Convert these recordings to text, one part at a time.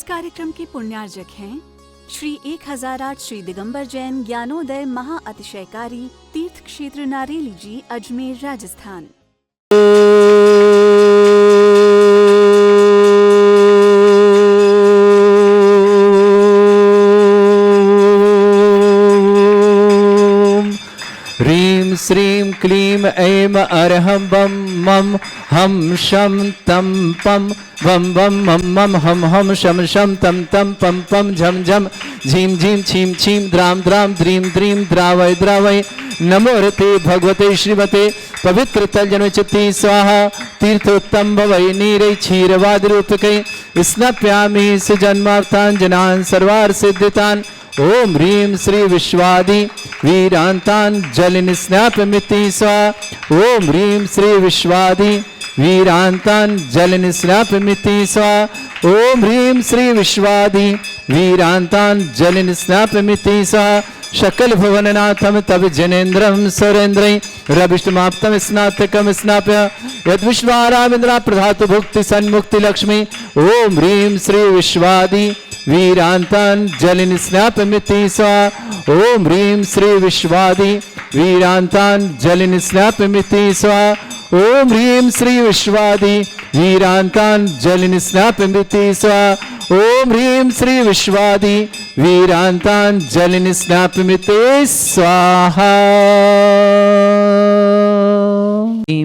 कार्यक्रम के पुण्यार्जक हैं श्री 1008 श्री दिगंबर जैन ज्ञानोदय महा अतिशयकारी तीर्थ क्षेत्र नारेली जी, अजमेर, राजस्थान। ह्रीं श्रीं क्लीं ऐं अरहं बम मम हम शम तम पम वम वम मम मम हम हम शम शम तम तम पम पम झम झम झीम झीम छीम छीम द्राम द्राम द्रीम द्रीम द्रावय द्रावय। नमो रते भगवते श्रीमते पवित्र तलजनचित्ती स्वाहा। तीर्थोत्तम भवै नीरै क्षीरवाद रूपकै स्नप्यामि सुजन्मार्थाञ्जनान् सर्वार्थ सिद्धितान्। ओम ह्रीं श्री विश्वादि वीरांतान जलिन स्नापमिति स्वाहा। ओम ह्रीं श्री विश्वादि वीरांतान जलिन स्नापमिति स्वाहा। ओम ह्रीं श्री विश्वादि वीरांतान जलिन स्नापमिति स्वाहा। शकल भुवननाथम तव जनेन्द्रम सुरेन्द्रै रविष्टमाप्तम स्नातकम स्नाप्य यद्विश्वारामिन्द्रा प्रधातु भुक्ति सन्मुक्ति लक्ष्मी। ओम ह्रीं श्री विश्वादि वीरांतान जलिन स्नापमिति स्वाहा। ओम ह्रीं श्री विश्वादि वीरांतान जलिन स्नापमिति स्वाहा। ओम ह्रीं श्री विश्वादि वीरांतान जलिन स्नापमिति स्वाहा। ओम ह्रीं श्री विश्वादि वीरांतान जलिन स्नापमिति स्वाहा।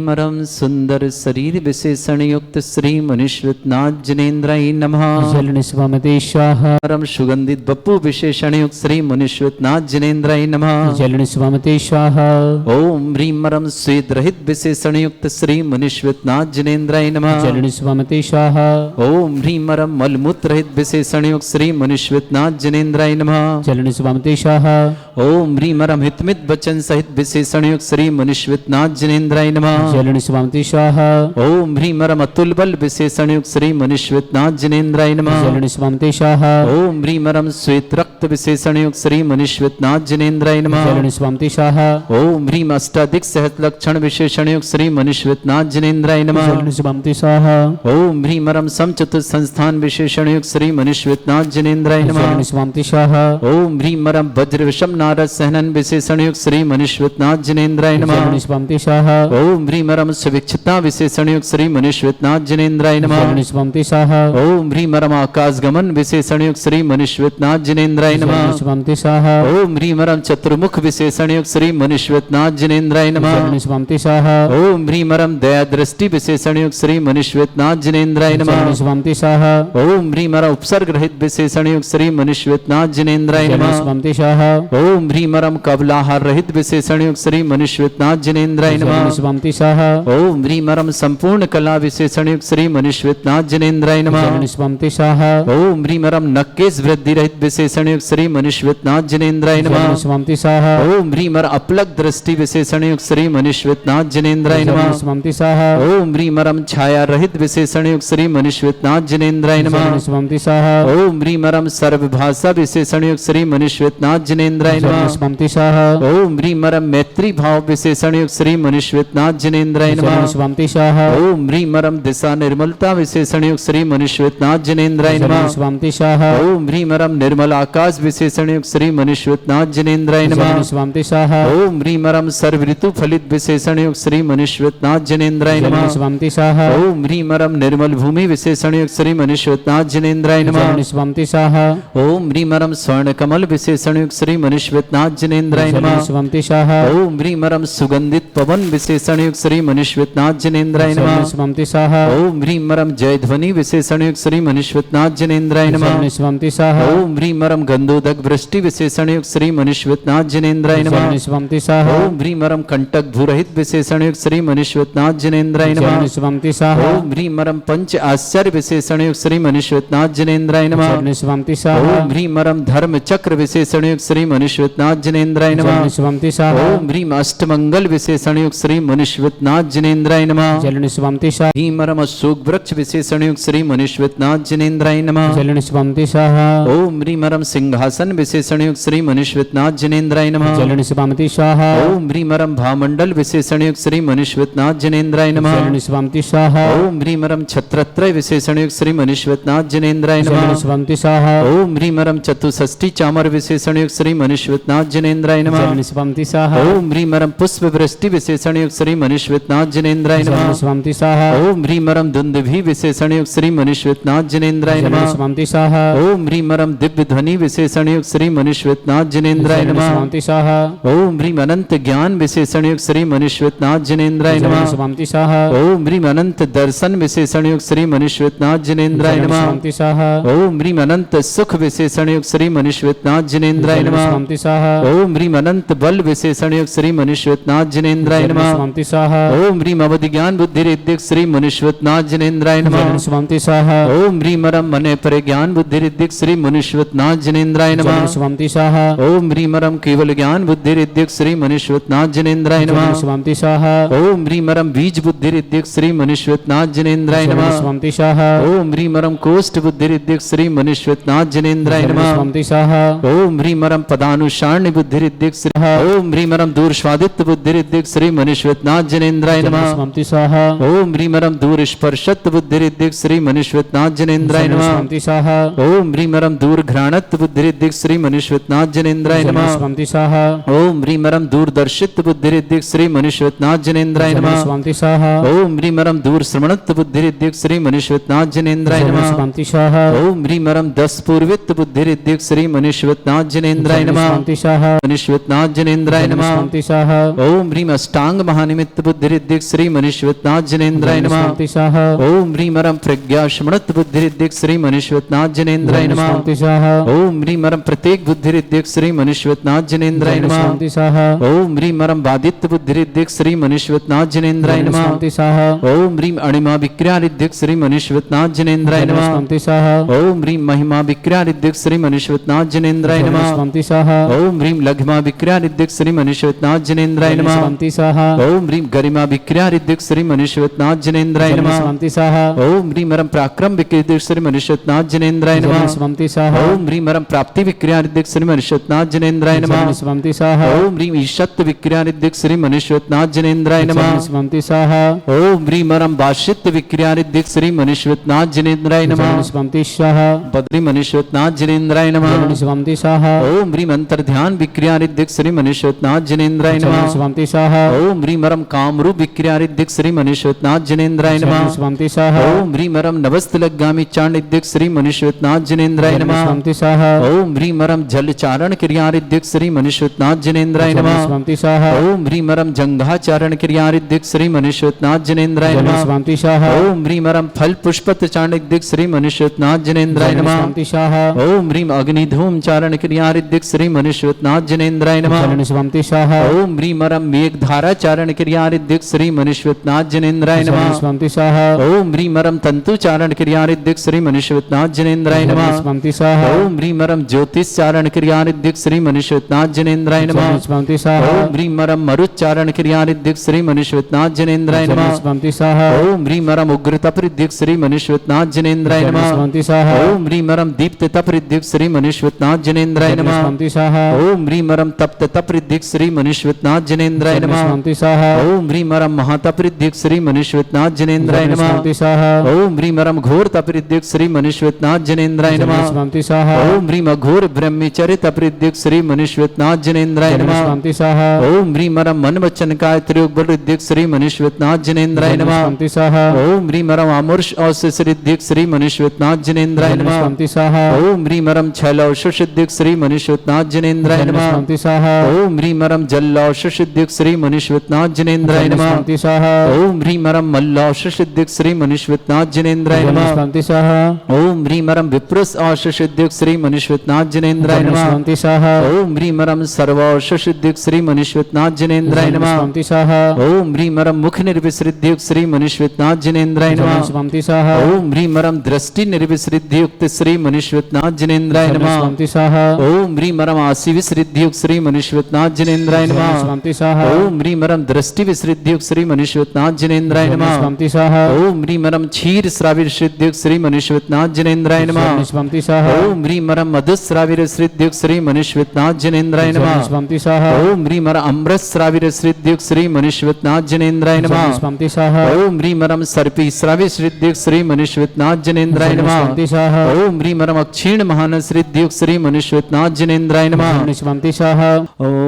परम सुंदर शरीर विशेषण युक्त श्री मुनीश्वरनाथ जनेन्द्राय नमः। जलन स्वामते स्वाहा। परम सुगंधित बप्पू विशेषण युक्त श्री मुनीश्वरनाथ जनेन्द्राय नमः। जलन स्वामते स्वाहा। ओम ह्रीं मरम स्वेद रहित विशेषण युक्त श्री मुनीश्वरनाथ जनेन्द्राय नमः। जलन स्वामते स्वाहा। ओम ह्रीं मरम मलमूत्र रहित विशेषण युक्त श्री मुनीश्वरनाथ जनेन्द्राय नमः। जलन स्वामते स्वाहा। ओम ह्रीं मरम हितमित वचन सहित विशेषण युक्त श्री मुनीश्वरनाथ जनेन्द्राय नमः। जलन स्वामते स्वाहा। ओम ह्रीं मरम अतुल बल विशेषण युक्त श्री मुनीश्वरनाथ जनेन्द्राय नमः। जलन स्वामते स्वाहा। ओम ह्रीं मरम श्वेत रक्त विशेषण युक्त श्री मुनीश्वरनाथ जनेन्द्राय नमः। जलन स्वामते स्वाहा। ओम ह्रीं अष्टाधिक सहत लक्षण विशेषण युक्त श्री मुनीश्वरनाथ जनेन्द्राय नमः। जलन स्वामते स्वाहा। ओम ह्रीं मरम समचतुर्थ संस्थान विशेषण युक्त श्री मुनीश्वरनाथ जनेन्द्राय नमः। जलन स्वामते स्वाहा। ओम ह्रीं मरम वज्र विषम नारद सहनन विशेषण युक्त श्री मुनीश्वरनाथ जनेन्द्राय नमः। जलन स्वामते स्वाहा। ओम ह्रीं मरम सुविक्षता विशेषण युक्त श्री मुनीश्वरनाथ जनेन्द्राय नमः। जलन स्वामते स्वाहा। ओम ह्रीं मरम आकाश गमन विशेषण युक्त श्री मुनीश्वरनाथ जनेन्द्राय नमः। जलन स्वामते स्वाहा। ओम ह्रीं मरम चतुर्मुख विशेषण युक्त श्री मुनीश्वरनाथ जनेन्द्राय नमः। जलन स्वामते स्वाहा। ओम ह्रीं मरम दया दृष्टि विशेषण युक्त श्री मुनीश्वरनाथ जनेन्द्राय नमः। जलन स्वामते स्वाहा। ओम ह्रीं मरम उपसर्ग रहित विशेषण युक्त श्री मुनीश्वरनाथ जनेन्द्राय जलन नमः। स्वामते स्वाहा। ओम ह्रीं मरम कबलाहार रहित विशेषण युक्त श्री मुनीश्वरनाथ जनेन्द्राय जलन नमः। स्वामते स्वाहा। ओम ह्रीं मरम संपूर्ण कला विशेषण युक्त श्री मुनीश्वरनाथ जनेन्द्राय नमः। जलन स्वामते स्वाहा। ओम ह्रीं मरम नक्केश वृद्धि रहित विशेषण युक्त श्री मुनीश्वरनाथ जनेन्द्राय जलन नमः। स्वामते स्वाहा। ओम ह्रीं मर अपलक दृष्टि विशेषण युक्त श्री मुनीश्वरनाथ जनेन्द्राय जलन नमः। स्वामते स्वाहा। ओम ह्रीं मरम छाया रहित विशेषण युक्त श्री मुनीश्वरनाथ जनेन्द्राय जलन नमः। स्वामते स्वाहा। ओम ह्रीं मरम सर्वभाषा विशेषण युक्त श्री मुनीश्वरनाथ जनेन्द्राय जलन नमः। स्वामते स्वाहा। ओम ह्रीं मरम मैत्री भाव विशेषण युक्त श्री मुनीश्वरनाथ जनेन्द्राय जलन नमः। स्वामते स्वाहा। ओम ह्रीं मरम दिशा निर्मलता विशेषण युक्त श्री मुनीश्वरनाथ जनेन्द्राय जलन नमः। स्वामते स्वाहा। ओम ह्रीं मरम निर्मल आकाश विशेषण युक्त श्री मुनीश्वरनाथ जनेन्द्राय नमः। जलन स्वामते स्वाहा। ओम ह्रीं मरम सर्व ऋतु फलित विशेषण युक्त श्री मुनीश्वरनाथ जनेन्द्राय जलन नमः। स्वामते स्वाहा। ओम ह्रीं मरम निर्मल भूमि विशेषण युक्त श्री मुनीश्वरनाथ जनेन्द्राय नमः। जलन स्वामते स्वाहा। ओम ह्रीं मरम स्वर्ण कमल विशेषण युक्त श्री मुनीश्वरनाथ जनेन्द्राय जलन नमः। स्वामते स्वाहा। ओम ह्रीं मरम सुगंधित पवन विशेषण युक्त श्री मुनीश्वरनाथ जनेन्द्राय जलन नमः। स्वामते स्वाहा। ओम ह्रीं मरम जय ध्वनि विशेषण युक्त श्री मुनीश्वरनाथ जनेन्द्राय नमः। जलन स्वामते स्वाहा। ओम ह्रीं मरम गंधोदक वृष्टि विशेषण युक्त श्री मुनीश्वरनाथ जनेन्द्राय नमः। जलन स्वामते स्वाहा। ओम ह्रीं मरम कंटक भूरहित विशेषण युक्त श्री मुनीश्वरनाथ जनेन्द्राय जलन नमः। स्वामते स्वाहा। ओम ह्रीं मरम पंच आश्चर्य विशेषण युक्त श्री मुनीश्वरनाथ जनेन्द्राय नमः। जलन स्वामते स्वाहा। ओम ह्रीं मरम धर्म चक्र विशेषण युक्त श्री मुनीश्वरनाथ जनेन्द्राय नमः। जलन स्वामते स्वाहा। ओम ह्रीं अष्टमंगल विशेषण युक्त श्री मनुष्यवतनाथ जिनेन्द्राय नमः। जलनिस्वाम तिशाह भीमरम अशोक वृक्ष विशेषण युक्त श्री मनुष्यवतनाथ जिनेन्द्राय नमः। जलनिस्वाम तिशाह ओम ह्रीमरम सिंहासन विशेषण युक्त श्री मनुष्यवतनाथ जिनेन्द्राय नमः। जलनिस्वाम तिशाह ओम ह्रीमरम भामंडल विशेषण युक्त श्री मनुष्यवतनाथ जिनेन्द्राय नमः। जलनिस्वाम तिशाह ओम ह्रीमरम छत्रत्रय विशेषण युक्त श्री मनुष्यवतनाथ जिनेन्द्राय नमः। जलनिस्वाम तिशाह ओम ह्रीमरम चतुष्षष्टि चामर विशेषण युक्त श्री मनुष्यवतनाथ जिनेन्द्राय नमः। जलनिस्वाम तिशाह ओम ह्रीमरम पुष्प वृष्टि विशेषण युक्त श्री मनुष्यवतनाथ जिनेन्द्राय नमः। जलनिस्वाम तिशाह ओम ह्रीमरम दुंदुभि विशेषण युक्त श्री मनुष्यवतनाथ जिनेन्द्राय नमः। जलनिस्वाम तिशाह ओम ह्रीमरम दिव्य ध्वनि विशेषण युक्त श्री मनुष्यवतनाथ जिनेन्द्राय नमः। जलनिस्वाम तिशाह ओम ह्रीम अनंत ज्ञान विशेषण युक्त श्री मनुष्यवतनाथ जिनेन्द्राय नमः। जलनिस्वाम तिशाह ओम ह्रीम अनंत दर्शन विशेषण युक्त श्री मनुष्यवतनाथ जिनेन्द्राय नमः। जलनिस्वाम तिशाह ओम ह्रीम अनंत सुख विशेषण युक्त श्री मनुष्यवतनाथ जिनेन्द्राय नमः। जलनिस्वाम तिशाह ओम ह्रीम अनंत बल विशेषण युक्त श्री मनुष्यवतनाथ जिनेन्द्राय नमः। जलनिस्वाम तिशाह ओम ह्रीम अवधि ज्ञान बुद्धि रिद्धिक श्री मनुष्यवतनाथ जिनेन्द्राय नमः। जलनिस्वाम तिशाह ओम ह्रीमरम मन पर ज्ञान बुद्धि रिद्धिक श्री मनुष्यवतनाथ जिनेन्द्राय नमः। जलनिस्वाम तिशाह ओम ह्रीमरम केवल ज्ञान बुद्धि रिद्धिक श्री मनुष्यवतनाथ जिनेन्द्राय नमः। जलनिस्वाम तिशाह ओम ह्रीमरम बीज बुद्धि रिद्धिक श्री मनुष्यवतनाथ जिनेन्द्राय नमः। जलनिस्वाम तिशाह ओम ह्रीमरम कोष्ठ बुद्धि रिद्धिक श्री मनुष्यवतनाथ जिनेन्द्राय नमः। जलनिस्वाम तिशाह ओम ह्रीमरम पदानुसारण्य बुद्धि रिद्धिक श्री ओम ह्रीमरम दूरस्वादित्य बुद्धि रिद्धिक श्री मनुष्यवतनाथ जिनेन्द्राय नमः। जलनिस्वाम तिशाह ओम ह्रीमरम दूर स्पर्शत्व बुद्धि रिद्धिक श्री मनुष्यवतनाथ जिनेन्द्राय नमः। जलनिस्वाम तिशाह ओम ह्रीमरम दूर घ्राणत्व बुद्धि रिद्धिक श्री मनुष्यवतनाथ जिनेन्द्राय नमः। जलनिस्वाम तिशाह ओम ह्रीमरम दूरदर्शित्व बुद्धि रिद्धिक श्री मनुष्यवतनाथ जिनेन्द्राय नमः। जलनिस्वाम तिशाह ओम ह्रीमरम दूर श्रवणत्व बुद्धि रिद्धिक श्री मनुष्यवतनाथ जिनेन्द्राय नमः। जलनिस्वाम तिशाह ओम ह्रीमरम दस पूर्वित्व बुद्धि रिद्धिक श्री मनुष्यवतनाथ जिनेन्द्राय नमः। जलनिस्वाम तिशाह मनुष्यवतनाथ जिनेन्द्राय नमः। जलनिस्वाम तिशाह ओम ह्रीम अष्टांग महानिमित्त बुद्धि रिद्धिक श्री मनुष्यवतनाथ जिनेन्द्राय नमः। जलनिस्वाम तिशाह ओम ह्रीमरम प्रज्ञा स्मृत बुद्धि रिद्धिक श्री मनुष्यवतनाथ जिनेन्द्राय नमः। जलनिस्वाम तिशाह ओम ह्रीमरम प्रत्येक बुद्धि रिद्धिक श्री मनुष्यवतनाथ जिनेन्द्राय नमः। जलनिस्वाम तिशाह ओम ह्रीमरम बादित्य बुद्धि रिद्धिक श्री मनुष्यवतनाथ जिनेन्द्राय नमः। जलनिस्वाम तिशाह ओम ह्रीम अणिमा विक्रिया रिद्धिक श्री मनुष्यवतनाथ जिनेन्द्राय नमः। जलनिस्वाम तिशाह ओम ह्रीम महिमा विक्रिया रिद्धिक श्री मनुष्यवतनाथ जिनेन्द्राय नमः। जलनिस्वाम तिशाह ओम ह्रीम लघिमा विक्रिया रिद्धिक श्री मनुष्यवतनाथ जिनेन्द्राय नमः। जलनिस्वाम तिशाह ओम ह्रीम गरिमा विक्रिया रिद्धिक श्री मनुष्यवतनाथ जिनेन्द्राय नमः। जलनिस्वाम तिशाह ओम ह्रीमरम पराक्रम विक्रिया श्री मनुष्यवतनाथ जिनेन्द्राय नमः। जलनिस्वाम तिशाह ओम ह्रीमरम प्राप्ति विक्रिया रिद्धिक श्री मनुष्यवतनाथ जिनेन्द्राय नमः। जलनिस्वाम तिशाह ओम ह्रीम ईशत्व विक्रिया रिद्धिक श्री मनुष्यवतनाथ जिनेन्द्राय नमः। जलनिस्वाम तिशाह ओम ह्रीमरम भाष्यत्व विक्रिया रिद्धिक श्री मनुष्यवतनाथ जिनेन्द्राय नमः। जलनिस्वाम तिशाह बद्री मनुष्यवतनाथ जिनेन्द्राय नमः। जलनिस्वाम तिशाह ओम ह्रीम अंतर्ध्यान विक्रिया रिद्धिक श्री मनुष्यवतनाथ जिनेन्द्राय नमः। जलनिस्वाम तिशाह ओम ह्रीमरम कामरूप विक्रिया रिद्धिक श्री मनुष्यवतनाथ जिनेन्द्राय नमः। जलनिस्वाम तिशाह ओम ह्रीमरम नवस्तलगामी चारण रिद्धिक श्री मनुष्यवतनाथ जिनेन्द्राय नमः। जलनिस्वाम तिशाह ओम ह्रीमरम जलचारण क्रिया रिद्धिक श्री मनुष्यवतनाथ जिनेन्द्राय नमः। जलनिस्वाम तिशाह ओम ह्रीमरम जंघाचारण क्रिया रिद्धिक श्री मनुष्यवतनाथ जिनेन्द्राय नमः। जलनिस्वाम तिशाह ओम ह्रीमरम फल पुष्पत चारण रिद्धिक श्री मनुष्यवतनाथ जिनेन्द्राय नमः। जलनिस्वाम तिशाह ओम ह्रीम अग्निधूम चारण क्रिया रिद्धिक श्री मनुष्यवतनाथ जिनेन्द्राय नमः। जलनिस्वाम तिशाह ओम ह्रीमरम मेघधारा चारण क्रिया रिद्धिक श्री मनुष्यवतनाथ जिनेन्द्राय नमः। जलनिस्वाम तिशाह ओम ह्रीमरम तंतु चारण क्रिया रिद्धिक श्री मनुष्यवतनाथ जिनेन्द्राय नमः। जलनिस्वाम तिशाह ओम ह्रीमरम ज्योतिष चारण क्रिया रिद्धिक श्री मनुष्यवतनाथ जिनेन्द्राय नमः। जलनिस्वाम तिशाह ओम ह्रीमरम मरुच्चारण क्रिया रिद्धिक श्री मनुष्यवतनाथ जिनेन्द्राय नमः। जलनिस्वाम तिशाह ओम ह्रीमरम उग्र तप रिद्धिक श्री मनुष्यवतनाथ जिनेन्द्राय नमः। जलनिस्वाम तिशाह ओम ह्रीमरम दीप्त तप रिद्धिक श्री मनुष्यवतनाथ जिनेन्द्राय नमः। जलनिस्वाम तिशाह ओम ह्रीमरम तप्त तप रिद्धिक श्री मनुष्यवतनाथ जिनेन्द्राय नमः। जलनिस्वाम तिशाह ओम ह्रीमरम महातप रिद्धिक श्री मनुष्यवतनाथ जिनेन्द्राय नमः। जलनिस्वाम तिशाह ओम ह्रीमरम घोर तप रिद्धिक श्री मनुष्यवतनाथ जिनेन्द्राय नमः। जलनिस्वाम तिशाह ओम ह्रीम घोर ब्रह्मचर्य तप रिद्धिक श्री मनुष्यवतनाथ जिनेन्द्राय नमः। जलनिस्वाम तिशाह ओम ह्रीमरम मन वचन काय त्रियोग बल रिद्धिक श्री मनुष्यवतनाथ जिनेन्द्राय नमः। जलनिस्वाम तिशाह ओम ह्रीमरम अमृष औषस रिद्धिक श्री मनुष्यवतनाथ जिनेन्द्राय नमः। जलनिस्वाम तिशाह ओम ह्रीमरम छलौष सिद्धिक श्री मनुष्यवतनाथ जिनेन्द्राय नमः। जलनिस्वाम तिशाह ओम ह्रीमरम जल्लौष सिद्धिक श्री मनुष्यवतनाथ जिनेन्द्राय नमः। जलनिस्वाम तिशाह ओम ह्रीमरम मल्लौष सिद्धिक श्री मनुष्यवतनाथ जिनेन्द्राय नमः। जलनिस्वाम तिशाह ओम ह्रीमरम विप्रुष औष सिद्धिक श्री मनुष्यवतनाथ जिनेन्द्राय नमः। जलनिस्वाम तिशाह ओम ह्रीमरम सर्वौष सिद्धिक श्री मनुष्यवतनाथ जिनेन्द्राय नमः। जलनिस्वाम तिशाह ओम ह्रीमरम मुख निर्विसृद्धियुक्त श्री मनुष्यवतनाथ जिनेन्द्राय नमः। जलनिस्वाम तिशाह ओम ह्रीमरम दृष्टि निर्विसृद्धियुक्त श्री मनुष्यवतनाथ जिनेन्द्राय नमः। जलनिस्वाम तिशाह ओम ह्रीमरम आशी विसृद्धियुक्त श्री मनुष्यवतनाथ जिनेन्द्राय नमः। जलनिस्वाम तिशाह ओम ह्रीमरम सृष्टि विश्रिद्युक्त श्री मनुष्यनाथ जिनेन्द्राय नमः। स्वस्ति स्वाहा ओम ह्रीं मरम क्षीर श्राविर श्रीद्युक्त श्री मनुष्यनाथ जिनेन्द्राय नमः। स्वस्ति स्वाहा ओम ह्रीं मरम मधुश्राविर श्रीद्युक्त श्री मनुष्यनाथ जिनेन्द्राय नमः। स्वस्ति स्वाहा ओम ह्रीं मर अमृत श्राविर श्रीद्युक्त श्री मनुष्यनाथ जिनेन्द्राय नमः। स्वस्ति स्वाहा ओम ह्रीं मरम सर्पी श्राविर श्रीद्युक्त श्री मनुष्यनाथ जिनेन्द्राय नमः। स्वस्ति स्वाहा ओम ह्रीं मरम अक्षीण महान श्रीद्युक्त श्री मनुष्यनाथ जिनेन्द्राय नमः। स्वस्ति स्वाहा ओम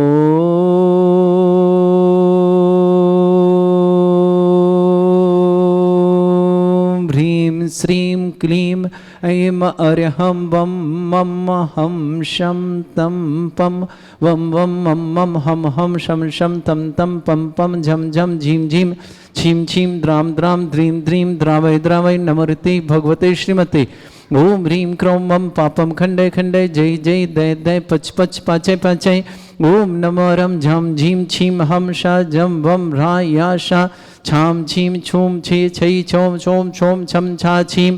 ह्रीं श्रीं क्लीं ऐं अर्हं वं मम हम शं तं पं वं वं मम मम हम शं शं तं तं पं पं झं झं झीं झीं छीं छीं द्रां द्रां द्रीं द्रीं द्रावय द्रावय नमोते भगवते श्रीमते। ओम ह्रीं क्रौं मम पापम खंडे खंडे जय जय दय दय पच पच पाचय पाचय। ओम नमो रम झम झीं छीं हम शा जम वम ह्रा या शा छाम छीं छूम छे छै छौम छौम छौम छम छा छीं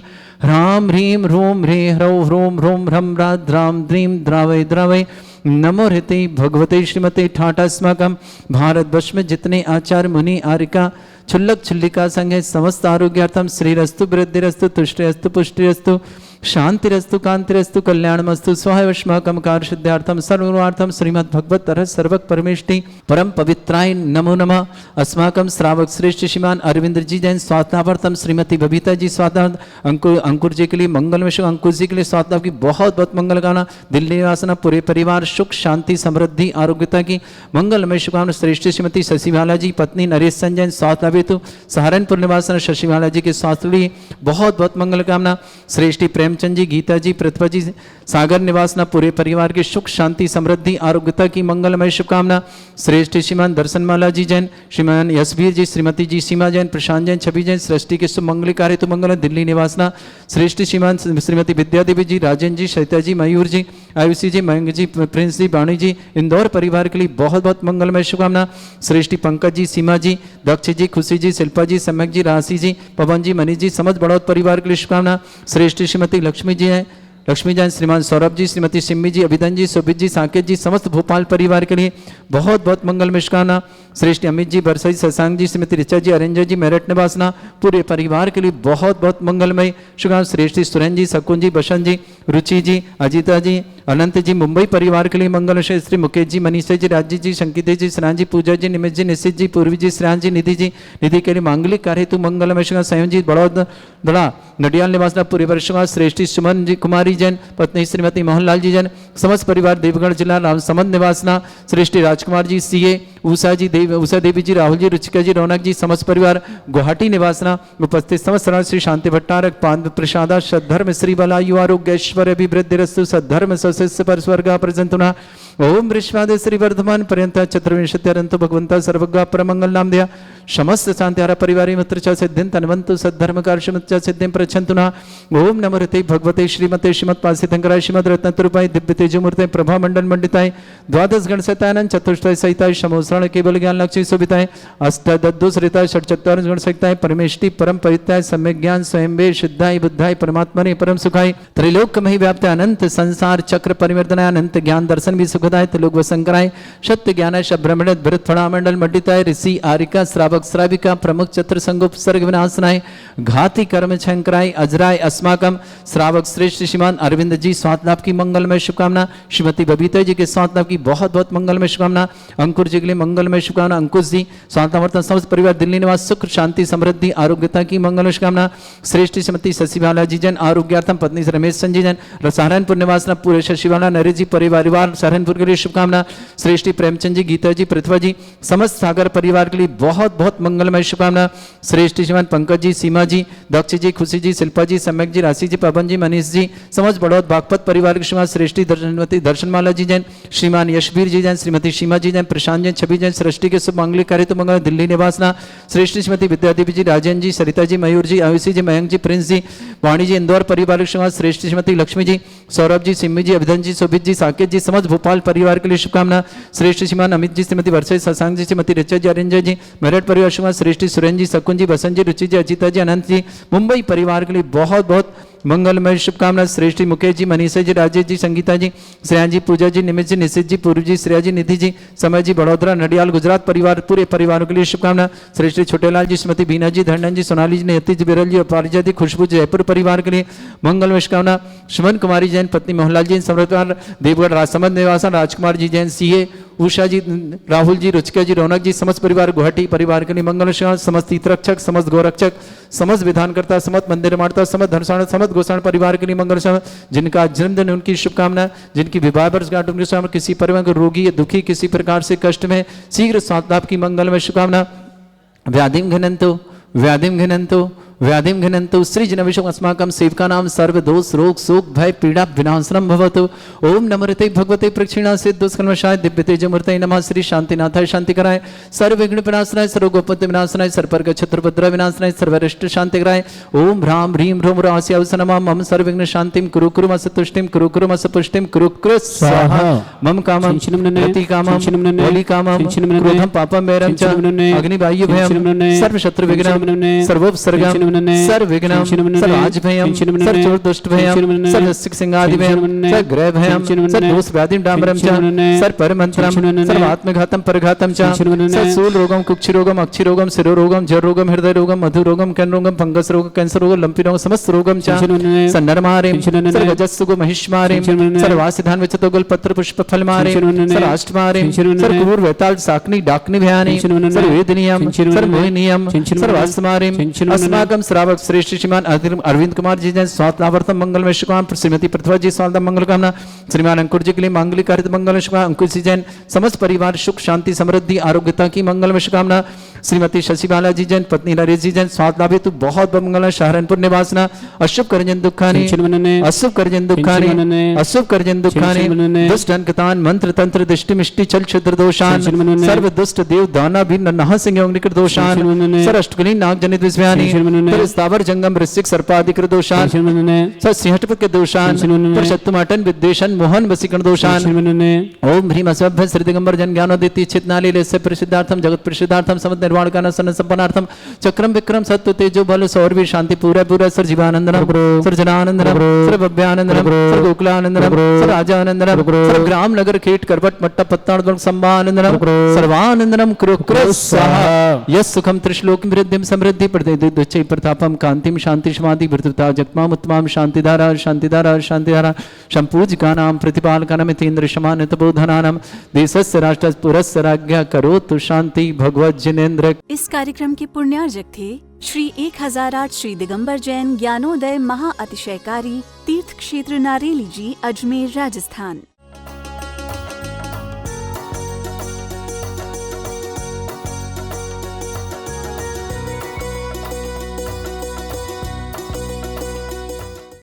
ह्रां ह्रीं ह्रूं ह्रे ह्रौं ह्रूं ह्रूं ह्रं ह्रा द्रां द्रीं द्रावय द्रावय नमो हृते भगवते श्रीमते। ठाटास्माकम भारतवर्ष में जितने आचार्य मुनि आरिका क्षुल्लक क्षुल्लिका संघ है समस्त आरोग्यार्थम श्रीरस्तु वृद्धिरस्तु तुष्टिरस्तु पुष्टिरस्तु शांतिरस्तु कांतिरस्तु कल्याणमस्तु स्वाहावश्माकम कार्यसिद्ध्यार्थम सर्वार्थम श्रीमद् भगवत तरह सर्वक परमेष्टि परम पवित्राय नमो नमः। अस्माकम श्रावक श्रेष्ठ श्रीमान अरविंद जी जैन स्वास्थ्यार्थम श्रीमती बबीता जी स्वास्थ्य अंकुर जी के लिए मंगल में अंकुर जी के लिए स्वास्थ्य की बहुत बहुत मंगल कामना। दिल्ली निवासना पूरे परिवार सुख शांति समृद्धि आरोग्यता की मंगलमय शुभकामना। श्रेष्ठ श्रीमती शशिबाला जी पत्नी नरेश संजय स्वास्थ्य हेतु सहारनपुर निवासना शशिबाला जी के स्वास्थ्य लिए बहुत बहुत मंगल कामना। श्रेष्ठी प्रेमचंद जी गीता जी प्रतिभा जी सागर निवासना पूरे परिवार के सुख शांति समृद्धि आरोग्यता की मंगलमय शुभकामना। श्रेष्ठ श्रीमान दर्शनमाला जी जैन श्रीमान यशवीर जी श्रीमती जी सीमा जैन प्रशांत जैन छवि जैन सृष्टि के शुभ मंगल कार्य तो मंगल दिल्ली निवासना। श्रेष्ठ श्रीमान श्रीमती विद्या देवी जी राजेंद्र जी सरिता जी मयूर जी आयुषी जी मयंक जी प्रिंस जी वाणी जी इंदौर परिवार के लिए बहुत बहुत मंगलमय शुभकामना। श्रेष्ठी पंकज जी सीमा जी दक्ष जी खुशी जी शिल्पा जी सम्यक जी राशि जी पवन जी मनीष जी समझ बड़ौद परिवार के लिए शुभकामना। श्रेष्ठ श्रीमती लक्ष्मी जी हैं लक्ष्मी जैन श्रीमान सौरभ जी श्रीमती सिम्मी जी अभिधन जी सुबित जी साकेत जी समस्त भोपाल परिवार के लिए बहुत बहुत मंगलमय शुभकामना। श्रेष्ठ अमित जी बरसई शशांक जी श्रीमती ऋचा जी अरेंजर जी मेरठ निवासना पूरे परिवार के लिए बहुत बहुत मंगलमय शुभकामना। श्रेष्ठी सुरेन जी शकुन जी बसंत जी रुचि जी अजीता जी अनंत जी मुंबई परिवार के लिए मंगल। श्री मुकेश जी मनीषा जी राजी जी संकित जी श्रान जी पूजा जी निमित जी निश्चित जी पूर्वी जी श्रान जी निधि के लिए मांगलिक कार्य हेतु मंगलमय शुभकामना। संयम जी बड़ौद दड़ा नडियाल निवासना पूरे वर्ष श्रेष्ठी सुमन जी कुमारी जैन पत्नी श्रीमती मोहनलाल जी जैन समस्त परिवार देवगढ़ जिला रामसमंद निवासना। श्रेष्ठी राजकुमार जी सीए उषा देवी जी राहुल जी रुचिका जी रौनक जी समस्त परिवार गुवाहाटी निवासना। उपस्थित समस्त श्री शांति भट्टारक पांड प्रसादा सद्धर्म श्री बलायु आरोग्य ऐश्वर्य अभिवृद्धिरस्तु सद्धर्म सशिष्य पर स्वर्ग प्रजंतुना। ओम वृष्वादे श्री वर्धमान पर्यंत चतुर्विंशत्यरंतु भगवंता सर्वज्ञ परमंगल नाम दिया समस्त शांतिहारा परिवार मित्र च सिद्धिं तन्वन्तु सद्धर्म कार्य सिद्धिं प्रच्छन्तुना। ओम नमो हृते भगवते श्रीमते श्रीमत् पासितंकराय श्रीमद् रत्नतरूपाय दिव्य तेजोमूर्ते प्रभा मंडल मंडिताय द्वादश गण सहितानंद चतुष्टय सहिताय समोसरण केवल ज्ञान लक्ष्मी शोभिताय अष्टदद्दु सरिताय षट्चत्वार गण सहिताय परमेष्टि परम परिताय सम्यक ज्ञान स्वयं वे शुद्धाय बुद्धाय परमात्मने परम सुखाय त्रैलोक्यमहि व्याप्त अनंत संसार चक्र परिवर्तनाय अनंत ज्ञान दर्शन भी सुखदाय त्रिलोक वसंकराय सत्य ज्ञानाय शब्रह्मण्य भरत फणा मंडल मंडिताय ऋषि आरिका श्रावक श्राविका प्रमुख चतुर संगोप सर्ग विनाशनाय घाती कर्म छंकराय अजराय अस्माकम श्रावक श्रेष्ठ श्रीमान अरविंद जी स्वास्थ्य लाभ की मंगलमय शुभकामना। श्रीमती बबीता जी के स्वास्थ्य लाभ की बहुत बहुत मंगलमय शुभकामना। अंकुर जी के लिए मंगलमय शुभकामना। अंकुश जी स्वास्थ्य समस्त परिवार दिल्ली निवास सुख शांति समृद्धि आरोग्यता की मंगलमय शुभकामना। श्रेष्ठ श्रीमती शशिबाला जी जैन आरोग्यार्थम पत्नी रमेश संजय जैन सहारनपुर निवासना पूरे शशिबाला नरेश जी परिवार सहारनपुर के लिए शुभकामना। श्रेष्ठी प्रेमचंद जी गीता जी प्रतिभा जी समस्त सागर परिवार के लिए बहुत बहुत मंगलमय शुभकामना। श्रेष्ठ श्रीमान पंकज जी सीमा जी दक्ष जी खुशी जी शिल्पा जी सम्यक जी राशि जी पवन जी मनीष जी समझ बड़ौद बागपत परिवार के श्रीमान श्रेष्ठी श्रीमती दर्शनमाला जी जैन श्रीमान यशवीर जी जैन श्रीमती सीमा जी जैन प्रशांत जैन छवि जैन सृष्टि के शुभ मांगलिक कार्य तो मंगल दिल्ली निवासना। श्रेष्ठी श्रीमती विद्यादेवी जी राजेंद्र जी सरिता जी मयूर जी आयुषी जी मयंक जी प्रिंस जी वाणी जी इंदौर परिवार के श्रीमान श्रेष्ठी श्रीमती लक्ष्मी जी सौरभ जी सिम्मी जी अभिधन जी सुबित जी साकेत जी समझ भोपाल परिवार के लिए शुभकामना। श्रेष्ठ श्रीमान अमित जी श्रीमती वर्षा शशांक जी श्रीमती ऋचा जी अरेंजर जी मेरठ परिवार श्रीमान श्रेष्ठी सुरेन जी शकुन जी बसंत जी रुचि जी अजीता जी अनंत जी मुंबई परिवार के लिए बहुत बहुत मंगलमय शुभकामना श्रेष्ठी मुकेश जी, मनीषा जी, राजेश जी, संगीता जी, श्रेया जी, पूजा जी, निमित जी, निशित जी, पूर्व जी, श्रेया जी, निधि जी, समय जी, बड़ोदरा, नडियाल, गुजरात परिवार पूरे परिवारों के लिए शुभकामना। श्रेष्ठी छोटेलाल जी, स्मृति बीना जी, धरनन जी, सोनाली जी, नियति जी, बिरल जी और पारिजा जी, खुशबू जयपुर परिवार के लिए मंगलमय शुभकामना। सुमन कुमारी जैन, पत्नी मोहनलाल जी, समृतपाल देवगढ़ राजसमंद निवासन, राजकुमार जी जैन, सीए, उषा जी, राहुल जी, रुचिका जी, रौनक जी, समस्त परिवार गुवाहाटी परिवार के लिए मंगल शुभकामना। समस्त तीर्थरक्षक, समस्त गोरक्षक, समस्त विधानकर्ता, समस्त मंदिर मार्ता, समस्त धर्मशाला, समस्त गोसाण परिवार के लिए मंगल शुभकामना। जिनका आज जन्मदिन उनकी शुभकामना, जिनकी विवाह वर्षगांठ उनकी शुभकामना, किसी परिवार को रोगी या दुखी किसी प्रकार से कष्ट में शीघ्र स्वास्थ्य लाभ की मंगलमय शुभकामना। व्याधिम घनंतु व्याधिम घनंतु व्याधिम घनंतु सृजनविषम अस्माकं सेवकानां सर्व दोष रोग शोक भय पीड़ा विनाशनम भवतु। ओम नमोते भगवते प्रक्षिणा सिद्धोस्कल्मषाय दिव्य तेजमूर्तये नमः। श्री शांतिनाथाय शांति कराय, सर्व विघ्न विनाशनाय, सर्वगोपत्य विनाशनाय, सर्वपर्ग छत्रभद्र विनाशनाय, सर्वरिष्ट शांति कराय। ओम ह्रां ह्रीं ह्रूं रास्यावस नमः। मम सर्वविघ्न शांतिं कुरु कुरु मस तुष्टिं कुरु कुरु मस पुष्टिं कुरु कुरु स्वाहा। मम कामं प्रति कामं वली कामं क्रोधं पापं वैरं च अग्निवायु भयं सर्व शत्रु विघ्नं सर्वोपसर्गं सर्वविघ्नं सर्वाजभयं सर्वचोरदुष्ट भयं सर्वसिक सिंहादि भयं सर्वग्रह भयं सर्वदोष व्याधि डाम्बरं च सर्वपरमंत्रं सर्वात्मघातं परघातं च सर्वशूल रोगं कुक्षि रोगं अक्षि रोगं शिरो रोगं जर रोगं हृदय रोगं मधु रोगं कैन रोगं फंगस रोगं कैंसर रोगं लंपी रोगं समस्त रोगं च सन्नरमारिं सर्वजस्सुगो महिष्मारिं सर्वासिधान विचतोगल पत्र पुष्प फलमारिं सर्वाष्टमारिं सर्वकूर वेताल साकनी डाकनी भयानि सर्ववेदनीयं सर्वमोहिनीयं सर्वास्मारिं अस्माकं श्रावक श्रेष्ठ श्रीमान अरविंद कुमार जी जैन स्वास्थ्य लाभार्थम मंगलमय शुभकामना। श्रीमती प्रतिभा जी स्वास्थ्य मंगल कामना। श्रीमान अंकुर जी के लिए मांगलिक कार्य मंगल शुभकामना। अंकुर जी जैन समस्त परिवार सुख शांति समृद्धि आरोग्यता की मंगलमय शुभकामना। श्रीमती शशि बाला जी जैन पत्नी नरेश जी जैन स्वास्थ्य लाभ हेतु बहुत मंगल। सहारनपुर निवासना अशुभ करजन दुखानि अशुभ करजन दुखानि अशुभ करजन दुखानि दुष्ट अंकतान मंत्र तंत्र दृष्टि मिष्टि चल क्षुद्र दोषान सर्व दुष्ट देव दाना भी नह सिंह निकट दोषान सर अष्टकली नाग जनित विस्व्यानि स्थावर जंगम वृश्चिक सर्पादिक दोषान सिंहटप के दोषान शत्रुमाटन विद्वेषण मोहन वसीकरण दोषान। ओम ह्रीम अस्वभ्य श्री दिगंबर जन ज्ञानोदिति चित्नाली लेस्य प्रसिद्धार्थम जगत प्रसिद्धार्थम समद निर्वाण कान सन संपन्नार्थम चक्रम विक्रम सत्व तेजो बल सौरवीर शांति पूरा पूरा सर जीवानंदनम सर जनानंदनम सर भव्यानंदनम सर गोकुलानंदनम सर राजानंदनम सर ग्राम नगर खेट करवट मट्टा पत्ताड़ संभानंदनम सर्वानंदनम कुरु कुरु स्वाहा। यस सुखम त्रिश्लोकम वृद्धिम समृद्धि प्रदे प्रतापम कांतिम शांति समाधि वृद्धता जगमाम उत्तमाम शांतिधारा शांतिधारा शांतिधारा संपूजिकानां प्रतिपालकानां इतेन्द्र शमानित बोधनानां देशस्य राष्ट्रस्य पुरस्य राज्ञा करोतु शांति भगवत जिनेन्द्र। इस कार्यक्रम के पुण्यार्जक थे श्री 1008 श्री दिगंबर जैन ज्ञानोदय महा अतिशयकारी तीर्थ क्षेत्र नारेली जी, अजमेर, राजस्थान।